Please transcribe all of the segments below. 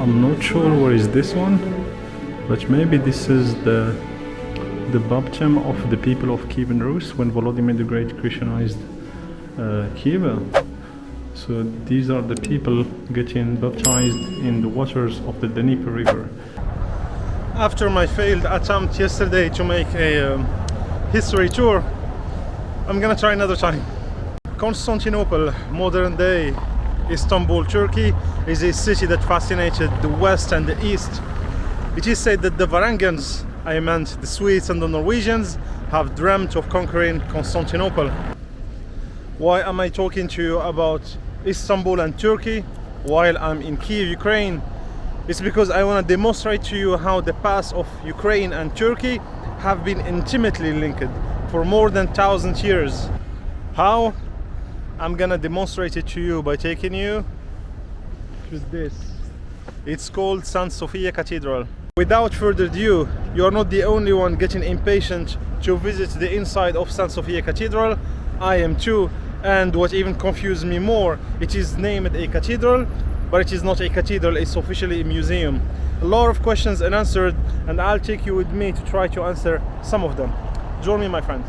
I'm not sure where is this one, but maybe this is the baptism of the people of Kievan Rus when Volodymyr the Great Christianized Kiev. So these are the people getting baptized in the waters of the Dnieper River. After my failed attempt yesterday to make a history tour, I'm gonna try another time. Constantinople, modern day Istanbul, Turkey, is a city that fascinated the West and the East. It is said that the Varangians, I meant the Swedes and the Norwegians, have dreamt of conquering Constantinople. Why am I talking to you about Istanbul and Turkey while I'm in Kiev, Ukraine? It's because I want to demonstrate to you how the past of Ukraine and Turkey have been intimately linked for more than 1,000 years. How? I'm gonna demonstrate it to you by taking you to this. It's called St. Sophia Cathedral. Without further ado, you are not the only one getting impatient to visit the inside of St. Sophia Cathedral. I am too, and what even confused me more, it is named a cathedral, but it is not a cathedral, it's officially a museum. A lot of questions unanswered, and I'll take you with me to try to answer some of them. Join me, my friend.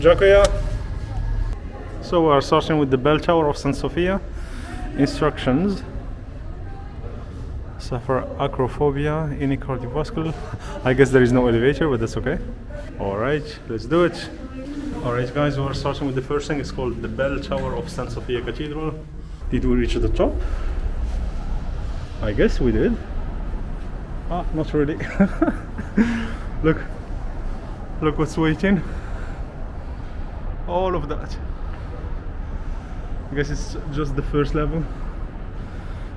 Dziękuję. So we are starting with the bell tower of St. Sophia. Instructions: suffer acrophobia, any cardiovascular. I guess there is no elevator, but that's okay. Alright, let's do it. Alright guys, we are starting with the first thing. It's called the bell tower of St. Sophia Cathedral. Did we reach the top? I guess we did. Ah, not really. Look what's waiting. All of that. I guess it's just the first level.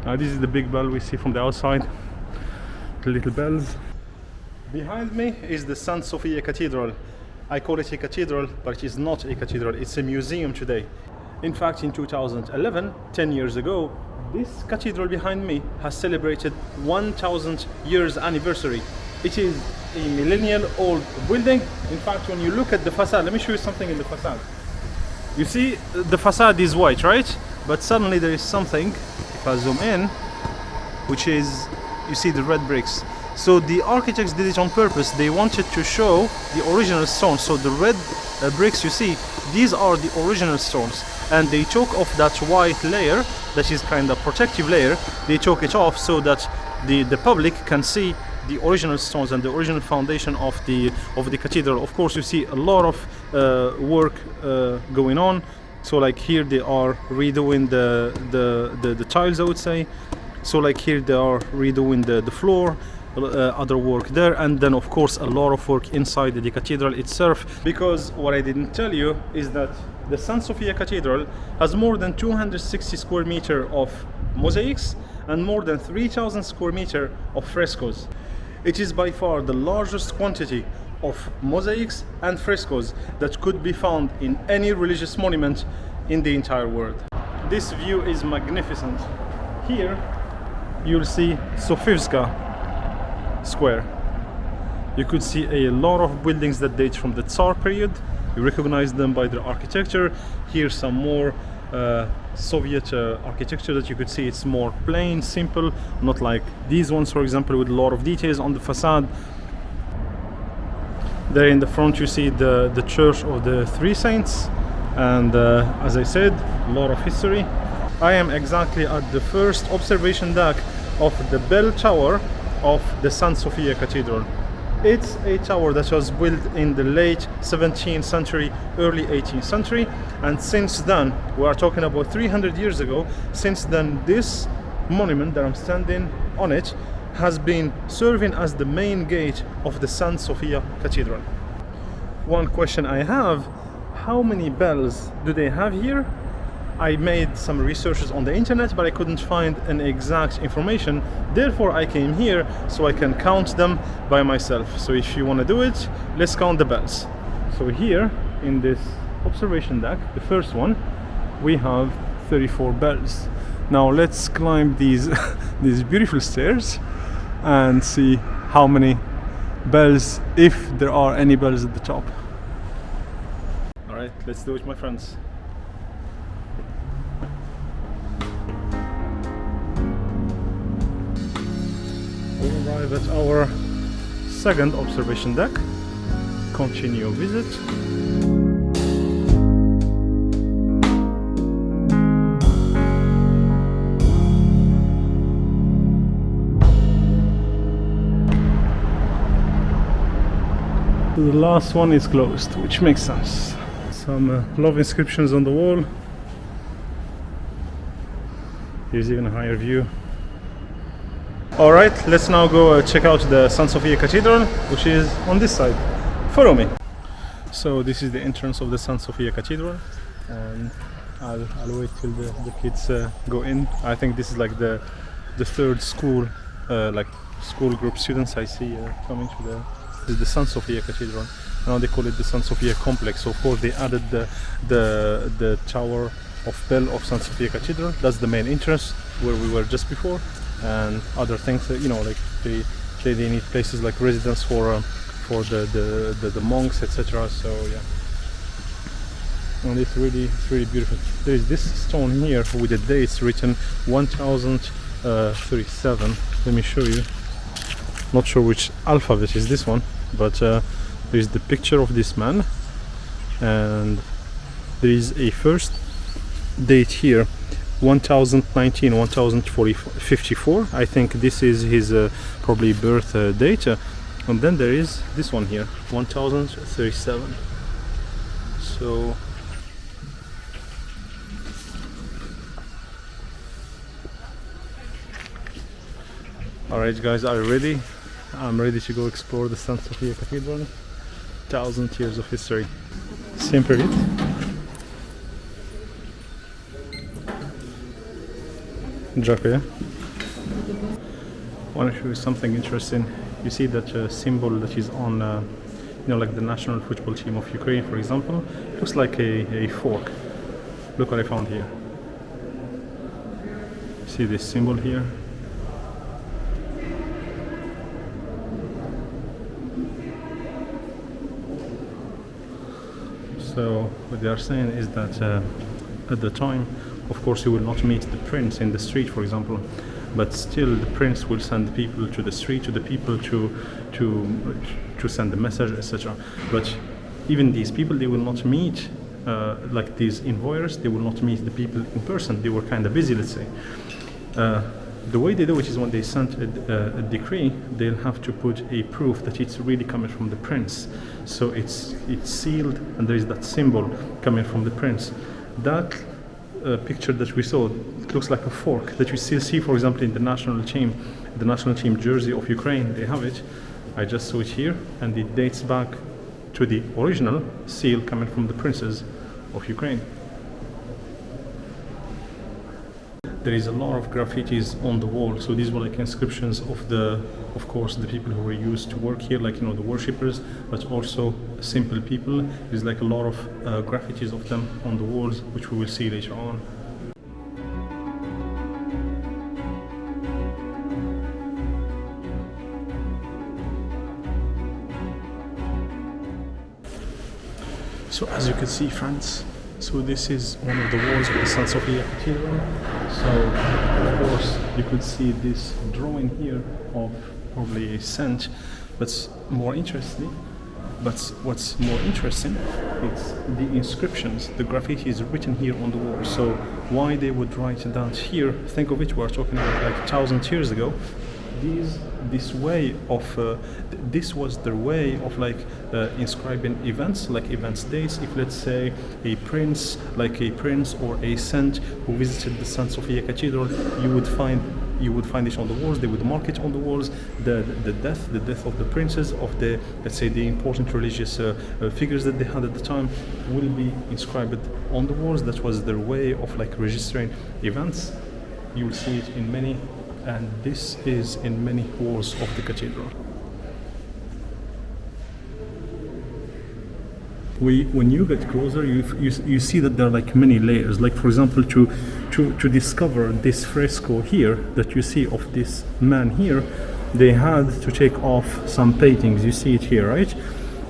This is the big bell we see from the outside. The little bells. Behind me is the St. Sophia Cathedral. I call it a cathedral, but it is not a cathedral. It's a museum today. In fact, in 2011, 10 years ago, this cathedral behind me has celebrated 1,000 years anniversary. It is a millennial old building. In fact, when you look at the facade, let me show you something in the facade. You see, the facade is white, right? But suddenly there is something, if I zoom in, which is, you see the red bricks. So the architects did it on purpose. They wanted to show the original stones. So the red bricks you see, these are the original stones. And they took off that white layer, that is kind of protective layer. They took it off so that the public can see the original stones and the original foundation of the cathedral. Of course, you see a lot of work going on. So like here they are redoing the tiles, I would say. So like here they are redoing the floor, other work there, and then of course a lot of work inside the cathedral itself. Because what I didn't tell you is that the St. Sophia Cathedral has more than 260 square meters of mosaics and more than 3,000 square meters of frescoes. It is by far the largest quantity of mosaics and frescoes that could be found in any religious monument in the entire world. This view is magnificent. Here you'll see Sofivska Square. You could see a lot of buildings that date from the Tsar period. You recognize them by their architecture. Here's some more Soviet architecture that you could see. It's more plain, simple, not like these ones, for example, with a lot of details on the facade. There in the front you see the Church of the Three Saints, and as I said, a lot of history. I am exactly at the first observation deck of the bell tower of the St. Sophia Cathedral. It's a tower that was built in the late 17th century, early 18th century, and since then, we are talking about 300 years ago, since then this monument that I'm standing on it has been serving as the main gate of the St. Sophia Cathedral. One question I have, how many bells do they have here? I made some researches on the internet, but I couldn't find an exact information. Therefore, I came here so I can count them by myself. So if you want to do it, let's count the bells. So here in this observation deck, the first one, we have 34 bells. Now let's climb these these beautiful stairs and see how many bells, if there are any bells at the top. All right, let's do it, my friends. We arrive at our second observation deck. Continue visit. The last one is closed, which makes sense. Some love inscriptions on the wall. Here's even a higher view. Alright, let's now go check out the St. Sophia Cathedral, which is on this side. Follow me. So this is the entrance of the St. Sophia Cathedral, and I'll wait till the kids go in. I think this is like the third school, like school group students I see coming to the St. Sophia Cathedral. Now they call it the St. Sophia complex. So of course they added the Tower of Bell of St. Sophia Cathedral. That's the main entrance where we were just before, and other things that, you know, like they need places like residence for the monks, etc. So yeah, and it's really beautiful. There is this stone here with the dates written 1037. Let me show you. Not sure which alphabet is this one, but there is the picture of this man, and there is a first date here, 1019, 1054. I think this is his probably birth date, and then there is this one here, 1037. So alright guys, are you ready? I'm ready to go explore the St. Sophia Cathedral. 1000 years of history. Sempre lì. Gioco, yeah? I want to show you something interesting. You see that symbol that is on, you know, like the national football team of Ukraine, for example. It looks like a fork. Look what I found here. See this symbol here? So what they are saying is that at the time, of course, you will not meet the prince in the street, for example, but still the prince will send people to the street, to the people to send the message, etc. But even these people, they will not meet like these envoyers. They will not meet the people in person. They were kind of busy, let's say. The way they do it is when they send a decree, they'll have to put a proof that it's really coming from the prince. So it's sealed, and there is that symbol coming from the prince. That picture that we saw, it looks like a fork that you still see, for example, in the national team jersey of Ukraine. They have it. I just saw it here, and it dates back to the original seal coming from the princes of Ukraine. There is a lot of graffitis on the wall. So these were like inscriptions of course, the people who were used to work here, like, you know, the worshippers, but also simple people. There's like a lot of graffitis of them on the walls, which we will see later on. So as you can see, friends, so this is one of the walls of the St. Sophia Cathedral. So of course you could see this drawing here of probably a saint, but what's more interesting is the inscriptions, the graffiti is written here on the wall. So why they would write that here? Think of it, we're talking about like 1000 years ago. This way of this was their way of like inscribing events, like events dates. If let's say a prince or a saint who visited the St. Sophia Cathedral, you would find you would find it on the walls. They would mark it on the walls. The death of the princes, of the, let's say, the important religious figures that they had at the time, will be inscribed on the walls. That was their way of like registering events. You will see it in many, and this is in many walls of the cathedral. When you get closer, you see that there are like many layers. Like for example, to discover this fresco here that you see of this man here, they had to take off some paintings. You see it here, right?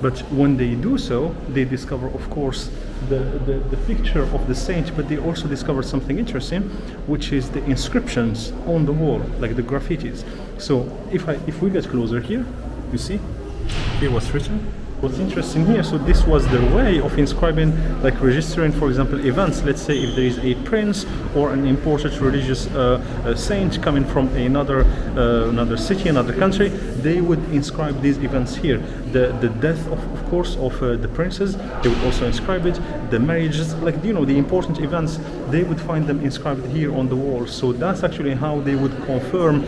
But when they do so, they discover, of course, the picture of the saint, but they also discovered something interesting, which is the inscriptions on the wall, like the graffitis. So if we get closer here, you see here what's written. What's interesting here, so this was their way of inscribing, like registering, for example, events. Let's say if there is a prince or an important religious saint coming from another city, another country, they would inscribe these events here. The death, of course, of the princes, they would also inscribe it. The marriages, like, you know, the important events, they would find them inscribed here on the wall. So that's actually how they would confirm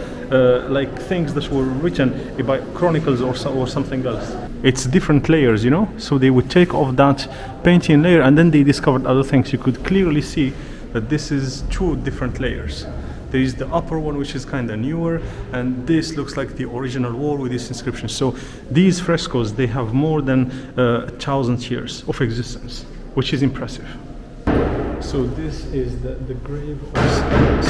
like things that were written by chronicles or something else. It's different layers, you know, so they would take off that painting layer and then they discovered other things. You could clearly see that this is two different layers. There is the upper one, which is kind of newer, and this looks like the original wall with this inscription. So these frescoes, they have more than 1,000 years of existence, which is impressive. So this is the grave of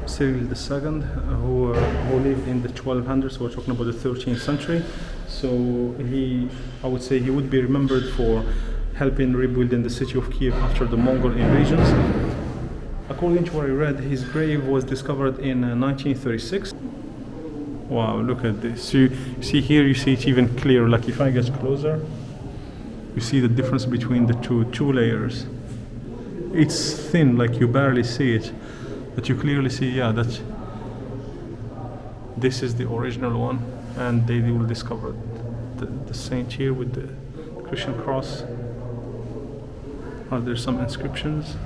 Cyril II, who lived in the 1200s. So we're talking about the 13th century. So I would say he would be remembered for helping rebuilding the city of Kiev after the Mongol invasions. According to what I read, his grave was discovered in 1936. Wow, look at this. So you see here, you see it even clearer. Like if I get closer, you see the difference between the two layers. It's thin, like you barely see it, but you clearly see, yeah, that this is the original one, and they will discover the saint here with the Christian cross. Are there some inscriptions?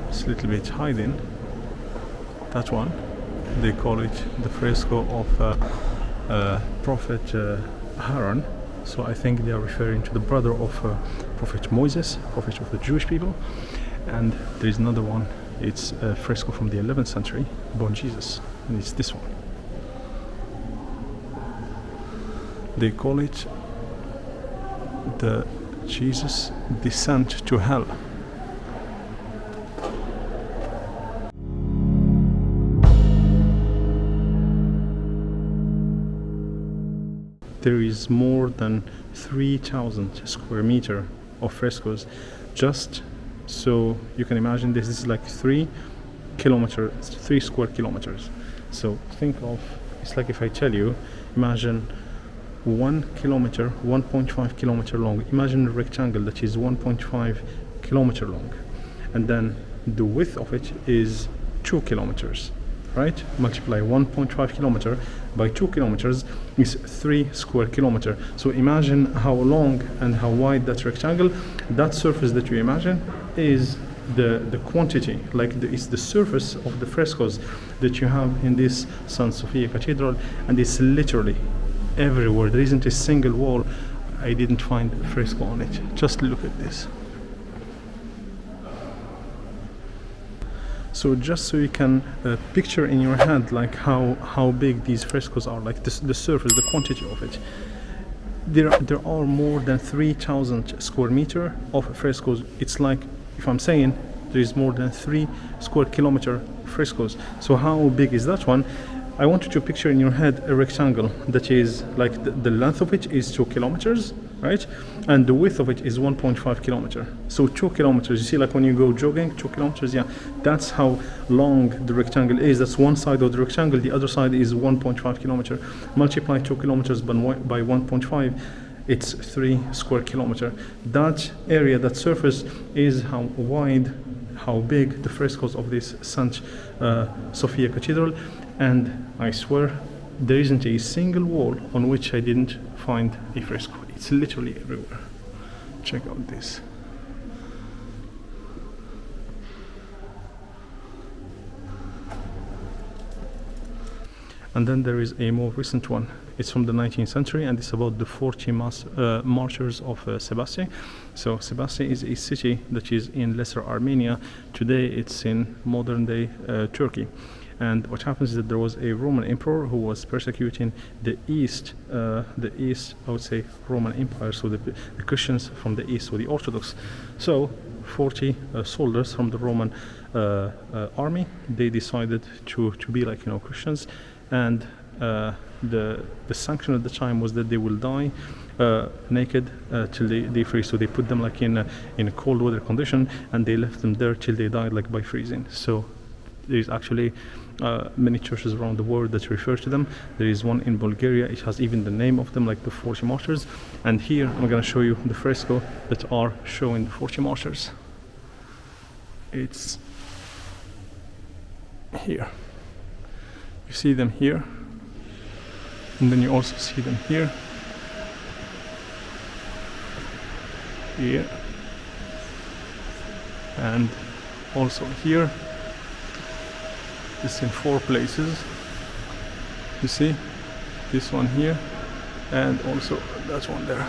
A little bit hiding. That one, they call it the fresco of Prophet Aaron. So I think they are referring to the brother of Prophet Moses, prophet of the Jewish people. And there is another one. It's a fresco from the 11th century about Jesus, and it's this one. They call it the Jesus descent to hell. There is more than 3,000 square meter of frescoes. Just so you can imagine, this is like 3 square kilometers. So think of, it's like if I tell you, imagine 1 kilometer, 1.5 kilometer long. Imagine a rectangle that is 1.5 kilometer long, and then the width of it is 2 kilometers. Right? Multiply 1.5 kilometer by 2 kilometers is 3 square kilometer. So imagine how long and how wide that rectangle, that surface that you imagine is the quantity, like it's the surface of the frescoes that you have in this San Sofia Cathedral, and it's literally everywhere. There isn't a single wall I didn't find a fresco on it. Just look at this. So just so you can picture in your head like how big these frescoes are, like the surface, the quantity of it. There are more than 3,000 square meter of frescoes. It's like, if I'm saying there is more than 3 square kilometer frescoes. So how big is that one? I want you to picture in your head a rectangle that is like the length of it is 2 kilometers, right? And the width of it is 1.5 kilometer. So 2 kilometers, you see, like when you go jogging, 2 kilometers, yeah, that's how long the rectangle is. That's one side of the rectangle, the other side is 1.5 kilometer. Multiply 2 kilometers by 1.5, it's 3 square kilometer. That area, that surface, is how wide, how big the frescoes of this St. Sophia Cathedral. And I swear there isn't a single wall on which I didn't find a fresco. It's literally everywhere. Check out this. And then there is a more recent one. It's from the 19th century, and it's about the 40 martyrs of Sebaste. So Sebaste is a city that is in Lesser Armenia. Today it's in modern day Turkey. And what happens is that there was a Roman emperor who was persecuting the East, I would say, Roman Empire, so the Christians from the East, so the Orthodox. So 40 soldiers from the Roman army, they decided to be like, you know, Christians, and the sanction at the time was that they will die naked till they freeze. So they put them like in a cold weather condition, and they left them there till they died, like by freezing. So there's actually many churches around the world that refer to them. There is one in Bulgaria. It has even the name of them, like the 40 martyrs. And here I'm going to show you the fresco that are showing the 40 martyrs. It's here. You see them here, and then you also see them here, here, and also here. It's in 4 places. You see this one here, and also that one there.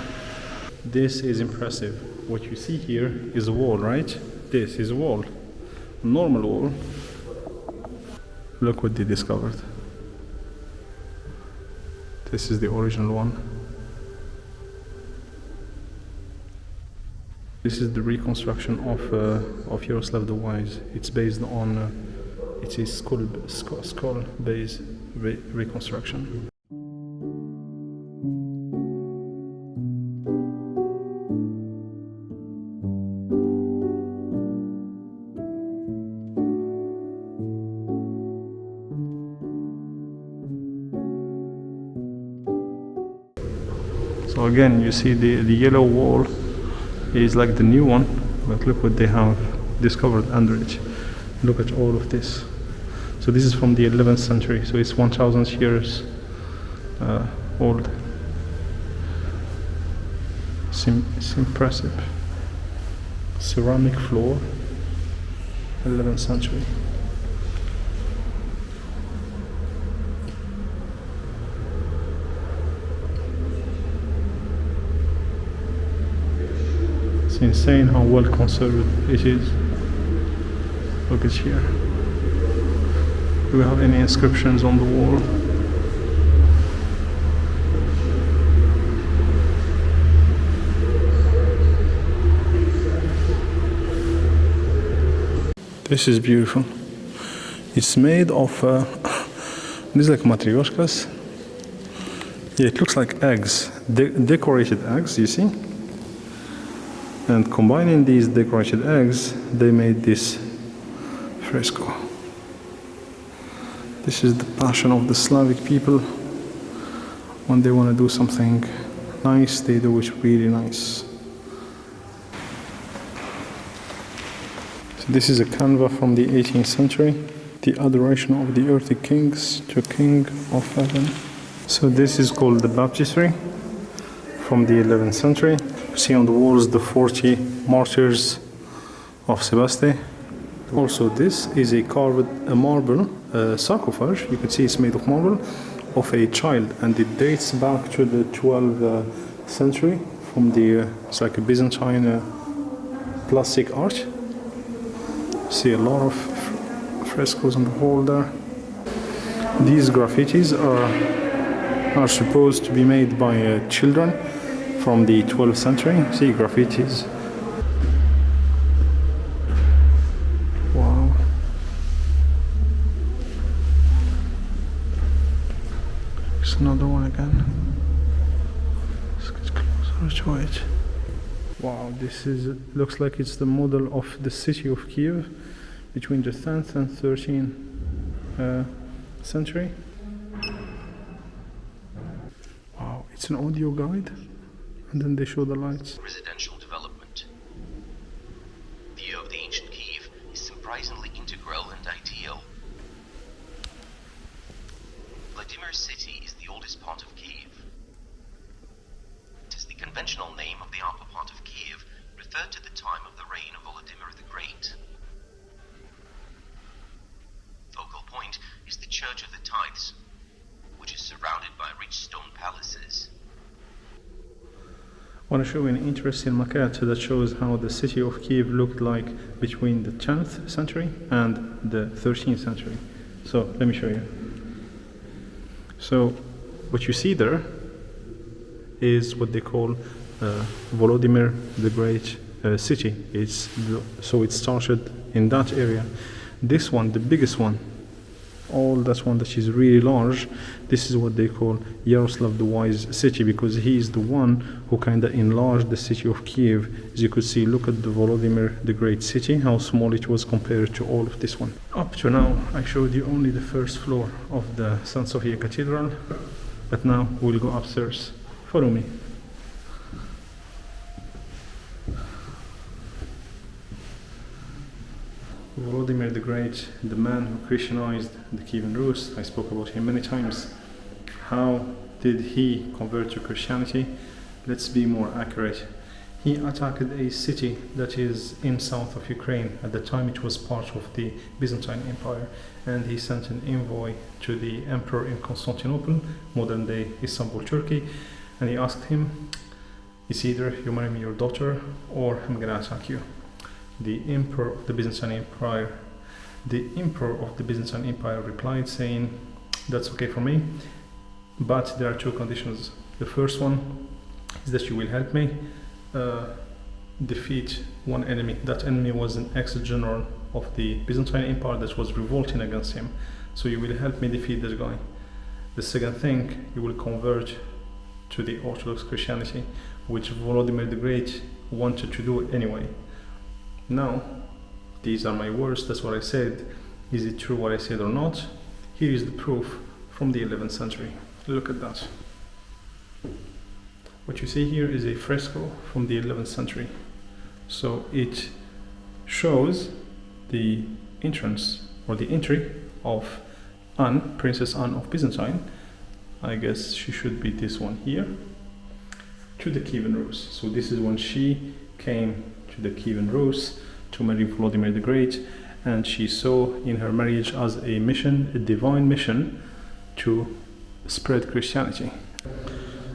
This is impressive. What you see here is a wall, right? This is a wall, normal wall. Look what they discovered. This is the original one. This is the reconstruction of Yaroslav the Wise. It's based on it's a skull-based reconstruction. So again, you see the yellow wall is like the new one, but look what they have discovered under it. Look at all of this. So this is from the 11th century, so it's 1000 years old. It's impressive. Ceramic floor, 11th century. It's insane how well conserved it is. Look at here. Do we have any inscriptions on the wall? This is beautiful. It's made of these like matryoshkas. Yeah, it looks like eggs, decorated eggs, you see? And combining these decorated eggs, they made this fresco. This is the passion of the Slavic people. When they want to do something nice, they do it really nice. So this is a canvas from the 18th century. The adoration of the earthly kings to King of Heaven. So this is called the baptistry from the 11th century. You see on the walls the 40 martyrs of Sebaste. Also, this is a carved marble sarcophage. You can see it's made of marble of a child, and it dates back to the 12th century from the it's like a Byzantine plastic art. See a lot of frescoes on the wall there. These graffitis are supposed to be made by children from the 12th century. See graffitis. another one again. Let's get closer to it. Wow, this looks like it's the model of the city of Kiev between the 10th and 13th century. Wow, it's an audio guide, and then they show the lights. Residential development. View of the ancient Kiev is surprisingly integral and ideal. Vladimir city is the oldest part of Kiev. It is the conventional name of the upper part of Kiev, referred to the time of the reign of Volodymyr the Great. Focal point is the Church of the Tithes, which is surrounded by rich stone palaces. I want to show you an interesting maquette that shows how the city of Kiev looked like between the 10th century and the 13th century. So let me show you. So what you see there is what they call Volodymyr the Great city. So it started in that area. This one, the biggest one, all that one that is really large, this is what they call Yaroslav the Wise city, because he is the one who kind of enlarged the city of Kiev. As you could see, look at the Volodymyr the Great city, how small it was compared to all of this one. Up to now I showed you only the first floor of the St. Sophia Cathedral, but now we'll go upstairs. Follow me. Volodymyr the Great, the man who Christianized the Kievan Rus. I spoke about him many times. How did he convert to Christianity? Let's be more accurate. He attacked a city that is in south of Ukraine. At the time it was part of the Byzantine Empire, and he sent an envoy to the emperor in Constantinople, modern day Istanbul, Turkey, and he asked him, it's either you marry me your daughter or I'm gonna attack you. The emperor of the Byzantine Empire replied saying, that's okay for me, but there are two conditions. The first one is that you will help me defeat one enemy. That enemy was an ex-general of the Byzantine Empire that was revolting against him. So you will help me defeat this guy. The second thing, you will convert to the Orthodox Christianity, which Volodymyr the Great wanted to do anyway. Now, these are my words, that's what I said. Is it true what I said or not? Here is the proof from the 11th century. Look at that. What you see here is a fresco from the 11th century. So it shows the entrance or the entry of Anne, Princess Anna of Byzantine. I guess she should be this one here, to the Kievan Rus. So this is when she came to the Kievan Rus to marry Volodymyr the Great, and she saw in her marriage as a mission, a divine mission, to spread Christianity.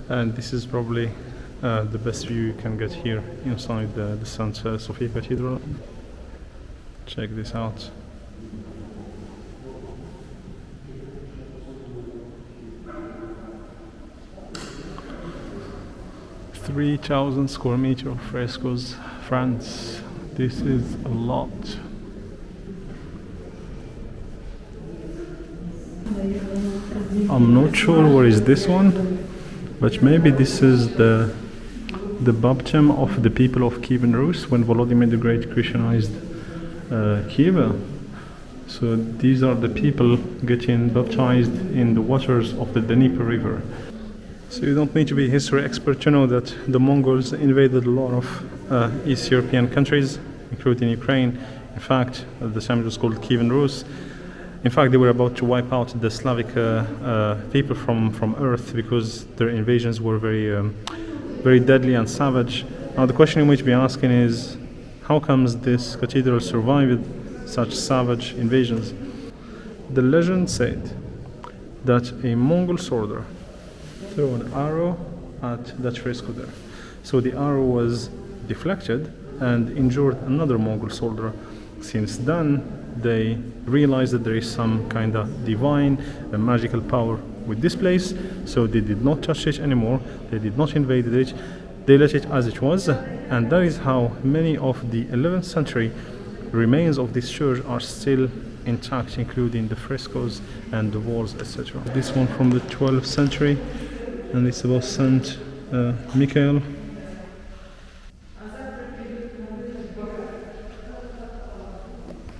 And this is probably the best view you can get here inside the St. Sophia Cathedral. Check this out. "3,000 square meter of frescoes, France. This is a lot." I'm not sure what is this one, but maybe this is the baptism of the people of Kievan Rus when Volodymyr the Great Christianized Kiev. So these are the people getting baptized in the waters of the Dnieper River. So you don't need to be a history expert to know that the Mongols invaded a lot of East European countries, including Ukraine. In fact, at the time it was called Kievan Rus. In fact, they were about to wipe out the Slavic people from Earth because their invasions were very deadly and savage. Now the question you might be asking is, how comes this cathedral survived such savage invasions? The legend said that a Mongol soldier threw an arrow at that fresco there. So the arrow was deflected and injured another Mongol soldier. Since then, they realized that there is some kind of divine magical power with this place, so they did not touch it anymore, they did not invade it, they let it as it was, and that is how many of the 11th century remains of this church are still intact, including the frescoes and the walls, etc. This one from the 12th century, and it's about Saint Michael.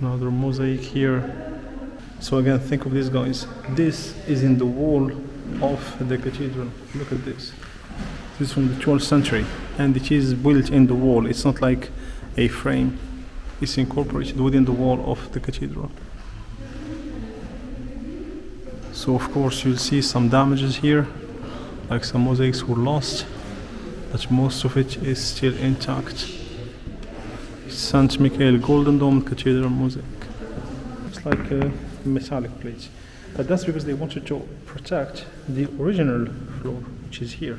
Another mosaic here. So again, think of this, guys. This is in the wall of the cathedral. Look at this. This is from the 12th century, and it is built in the wall. It's not like a frame. It's incorporated within the wall of the cathedral. So of course you'll see some damages here, like some mosaics were lost, but most of it is still intact. St. Michael Golden Dome Cathedral mosaic. It's like a metallic plate, but that's because they wanted to protect the original floor, which is here.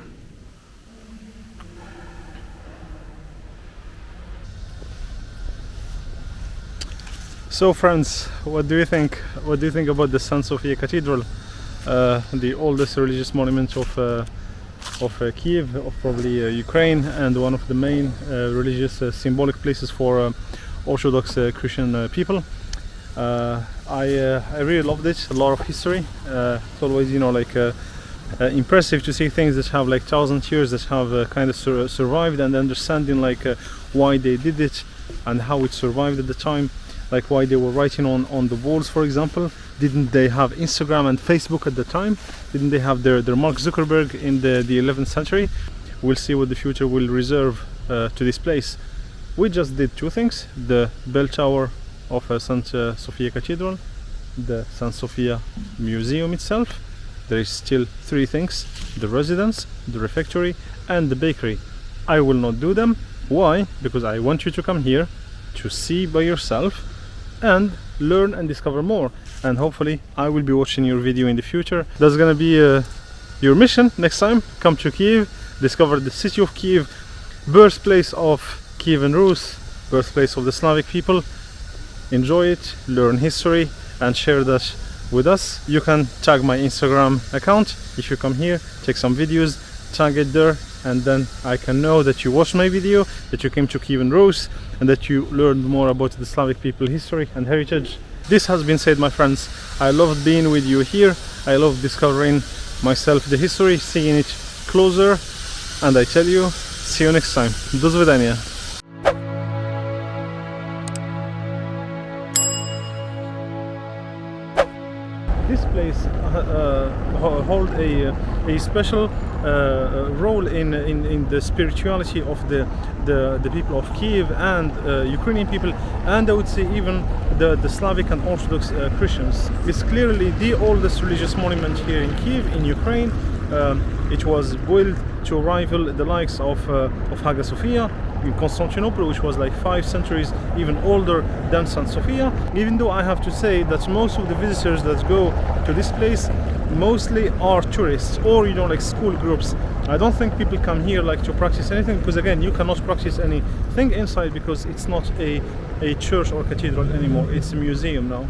So friends, what do you think? What do you think about the St. Sophia Cathedral, the oldest religious monument of Kiev, of probably Ukraine, and one of the main religious symbolic places for Orthodox Christian people? I really loved it. A lot of history. It's always, you know, like impressive to see things that have like 1,000 years, that have kind of survived, and understanding like why they did it and how it survived at the time. Like why they were writing on the walls, for example. Didn't they have Instagram and Facebook at the time? Didn't they have their Mark Zuckerberg in the 11th century? We'll see what the future will reserve to this place. We just did two things: the bell tower of St. Sophia Cathedral, the St. Sophia Museum itself. There is still three things: the residence, the refectory, and the bakery. I will not do them. Why? Because I want you to come here to see by yourself and learn and discover more, and hopefully I will be watching your video in the future. That's gonna be your mission next time. Come to Kiev, discover the city of Kiev, birthplace of Kievan Rus, birthplace of the Slavic people. Enjoy it, learn history, and share that with us. You can tag my Instagram account if you come here, take some videos, tag it there, and then I can know that you watched my video, that you came to Kievan Rus, and that you learned more about the Slavic people history and heritage. This has been said, my friends. I loved being with you here. I love discovering myself the history, seeing it closer, and I tell you, see you next time. Do svidania. This place hold a special role in the spirituality of the people of Kiev and Ukrainian people, and I would say even the Slavic and Orthodox Christians. It's clearly the oldest religious monument here in Kiev, in Ukraine. It was built to rival the likes of Hagia Sophia in Constantinople, which was like 5 centuries even older than St. Sophia. Even though I have to say that most of the visitors that go to this place mostly are tourists, or, you know, like school groups. I don't think people come here like to practice anything, because again, you cannot practice anything inside because it's not a church or cathedral anymore. It's a museum now.